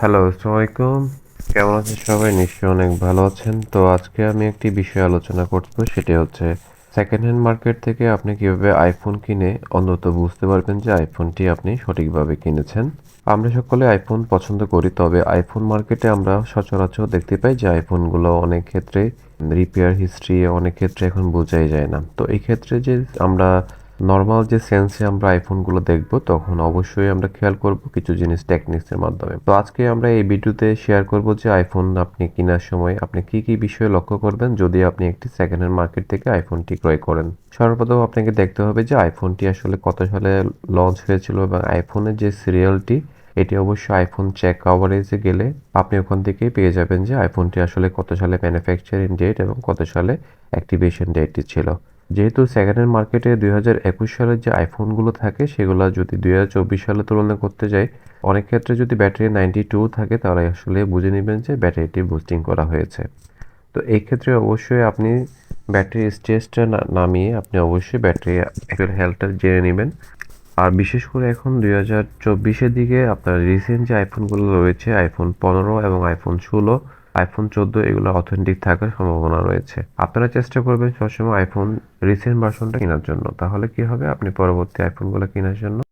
Hello, আসসালামু আলাইকুম। কেমন আছেন সবাই? নিশ্চয়ই অনেক ভালো আছেন। তো আজকে আমি একটি বিষয় আলোচনা করব, সেটি হচ্ছে সেকেন্ড হ্যান্ড মার্কেট থেকে আপনি কিভাবে আইফোন কিনে অন্তত বুঝতে পারবেন যে আইফোনটি আপনি সঠিকভাবে কিনেছেন। আমরা সকলে আইফোন পছন্দ করি, তবে আইফোন মার্কেটে আমরা সচরাচর দেখতে পাই যে আইফোনগুলো অনেক ক্ষেত্রে রিপেয়ার হিস্ট্রি অনেক ক্ষেত্রে এখন বোঝাই যায় না। তো এই ক্ষেত্রে যে আমরা নরমাল যে সেন্সে আমরা আইফোনগুলো দেখব, তখন অবশ্যই আমরা খেয়াল করব কিছু জিনিস টেকনিক্সের মাধ্যমে। তো আজকে আমরা এই ভিডিওতে শেয়ার করব যে আইফোন আপনি কেনার সময় আপনি কি কি বিষয়ে লক্ষ্য করবেন যদি আপনি একটি সেকেন্ড হ্যান্ড মার্কেট থেকে আইফোনটি ক্রয় করেন। সর্বপ্রথম আপনাকে দেখতে হবে যে আইফোনটি আসলে কত সালে লঞ্চ হয়েছিল এবং আইফোনের যে সিরিয়ালটি, এটি অবশ্যই আইফোন চেক কভারেজে গেলে আপনি ওখান থেকেই পেয়ে যাবেন যে আইফোনটি আসলে কত সালে ম্যানুফ্যাকচারিং ডেট এবং কত সালে অ্যাক্টিভেশন ডেটটি ছিল। যেহেতু সেকেন্ড হ্যান্ড মার্কেটে 2021 সালের যে আইফোনগুলো থাকে সেগুলো যদি 2024 সালে তুলনা করতে যাই, অনেক ক্ষেত্রে যদি ব্যাটারি 92 থাকে তাহলে আসলে বুঝে নেবেন যে ব্যাটারিটি বুস্টিং করা হয়েছে। তো এই ক্ষেত্রে অবশ্যই আপনি ব্যাটারি স্টেজটা নামিয়ে আপনি অবশ্যই ব্যাটারি অ্যাকচুয়াল হেলথটা জেনে নেবেন। আর বিশেষ করে এখন 2024-এর দিকে আপনার রিসেন্ট যে আইফোনগুলো রয়েছে, আইফোন 15 এবং আইফোন 16, আইফোন 14 এগুলো অথেন্টিক থাকার সম্ভাবনা রয়েছে। আপনারা চেষ্টা করবেন সবসময় আইফোন রিসেন্ট ভার্সনটা কেনার জন্য। তাহলে কি হবে, আপনি পরবর্তী আইফোনগুলো কেনার জন্য